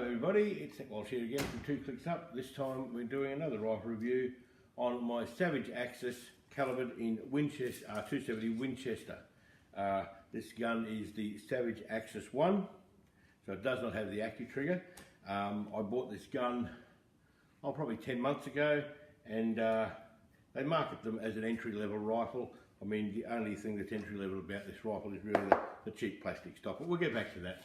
everybody, it's Walsh here again from 2 Clicks Up. This time we're doing another rifle review on my Savage Axis calibered in Winchester, 270 Winchester. This gun is the Savage Axis 1, so it does not have the accu trigger. I bought this gun probably 10 months ago, and they market them as an entry-level rifle. I mean, the only thing that's entry-level about this rifle is really the cheap plastic stock, but we'll get back to that.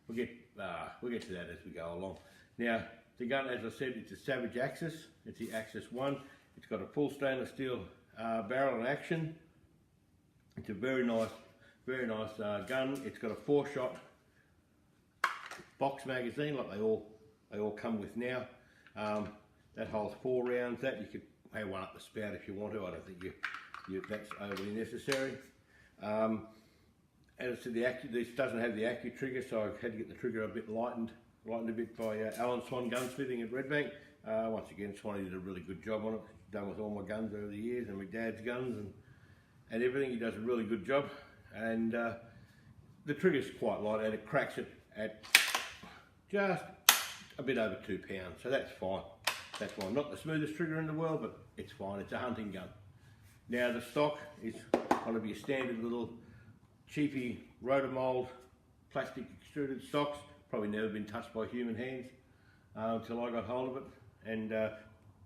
We'll get to that as we go along. Now, the gun, as I said, it's a Savage Axis. It's the Axis 1. It's got a full stainless steel barrel and action. It's a very nice gun. It's got a 4-shot box magazine, like they all come with now. That holds 4 rounds. That you could have one up the spout if you want to. I don't think that's overly necessary. As to this doesn't have the accu trigger, so I had to get the trigger a bit lightened a bit by Alan Swan Gunsmithing at Redbank. Once again, Swanee did a really good job on it. Done with all my guns over the years, and my dad's guns and everything. He does a really good job, and the trigger's quite light, and it cracks it at just a bit over 2 pounds, so that's fine. That's fine. Not the smoothest trigger in the world, but it's fine. It's a hunting gun. Now the stock is going to be a standard little cheapy rotomold plastic extruded stocks, probably never been touched by human hands until I got hold of it, and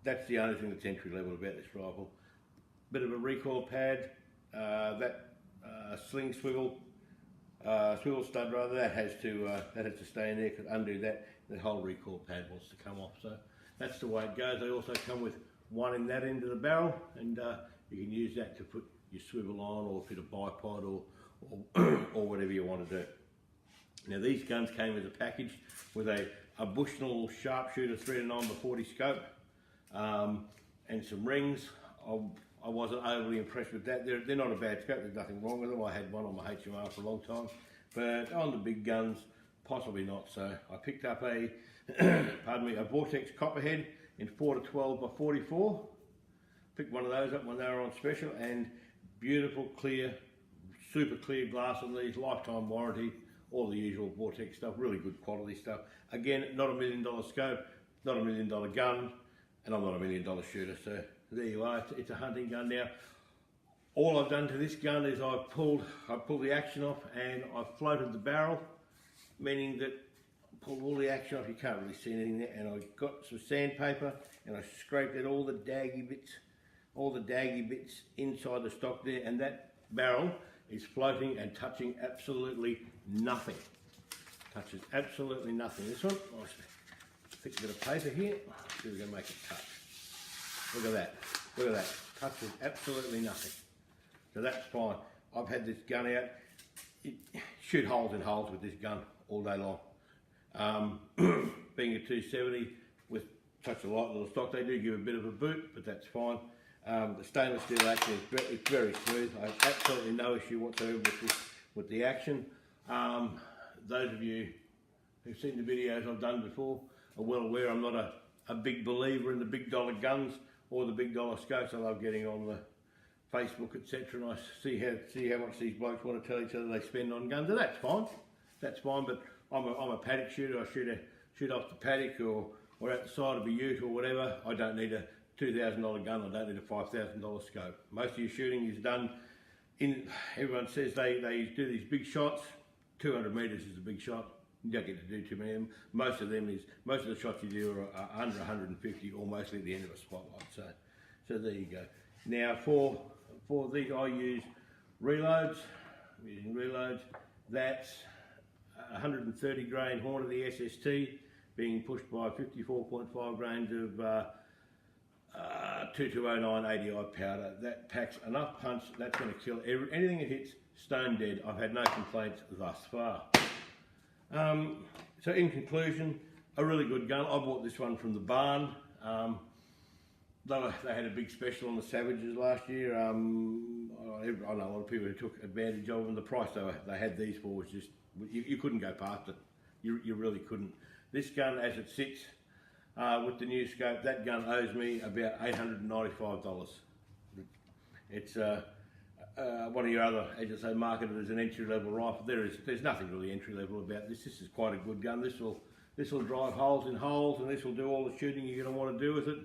that's the only thing that's entry level about this rifle. Bit of a recoil pad, that sling swivel stud rather, that has to stay in there, because undo that, the whole recoil pad wants to come off. So that's the way it goes. They also come with one in that end of the barrel, and you can use that to put your swivel on, or fit a bipod, or whatever you want to do. Now these guns came as a package with a Bushnell sharpshooter 3-9x40 scope and some rings. I wasn't overly impressed with that. They're not a bad scope, there's nothing wrong with them. I had one on my HMR for a long time, but on the big guns, possibly not. So I picked up a Vortex Copperhead in 4-12x44. Picked one of those up when they were on special, and beautiful, clear, super clear glass on these, lifetime warranty, all the usual Vortex stuff, really good quality stuff. Again, not $1 million scope, not $1 million gun, and I'm not $1 million shooter, so there you are. It's a hunting gun. Now, all I've done to this gun is I pulled the action off, and I've floated the barrel, meaning that I pulled all the action off, you can't really see anything there, and I got some sandpaper, and I scraped out all the daggy bits inside the stock there, and that barrel is floating and touching absolutely nothing. Touches absolutely nothing. This one, nice thick bit of paper here. See if we can make it touch. Look at that. Look at that. Touches absolutely nothing. So that's fine. I've had this gun out. Shoot holes in holes with this gun all day long. Being a 270 with such a light little stock, they do give a bit of a boot, but that's fine. The stainless steel action is very smooth. I have absolutely no issue whatsoever with the action. Those of you who've seen the videos I've done before are well aware I'm not a big believer in the big dollar guns or the big dollar scopes. I love getting on the Facebook, etc., and I see how much these blokes want to tell each other they spend on guns, and that's fine. That's fine, but I'm a paddock shooter. I shoot off the paddock or at the side of a ute or whatever. I don't need a $2,000 gun, I don't need a $5,000 scope. Most of your shooting is done everyone says they do these big shots. 200 metres is a big shot. You don't get to do too many of them. Most of the shots you do are under 150, or mostly at the end of a spotlight. So there you go. Now for these I use reloads. I'm using reloads. That's 130 grain Horn of the SST being pushed by 54.5 grains of 2209 ADI powder. That packs enough punch, that's going to kill anything it hits, stone dead. I've had no complaints thus far. So in conclusion, a really good gun. I bought this one from the barn. They had a big special on the Savages last year. I know a lot of people who took advantage of them. The price they had these for was just, you couldn't go past it. You really couldn't. This gun, as it sits, with the new scope, that gun owes me about $895. It's one of your other, as I say, marketed as an entry-level rifle. There's nothing really entry-level about this. This is quite a good gun. This will This will drive holes in holes, and this will do all the shooting you're going to want to do with it.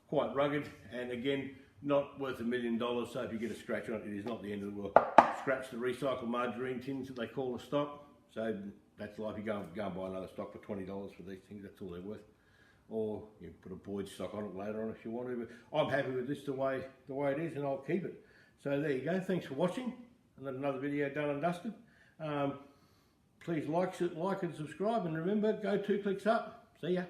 Quite rugged, and again, not worth $1 million, so if you get a scratch on it, it is not the end of the world. Scratch the recycled margarine tins that they call the stock, so that's like you go and buy another stock for $20 for these things, that's all they're worth. Or you can put a Boyd stock on it later on if you want to, but I'm happy with this the way it is, and I'll keep it. So there you go, thanks for watching, and then another video done and dusted. Please like and subscribe, and remember, go 2 clicks up. See ya.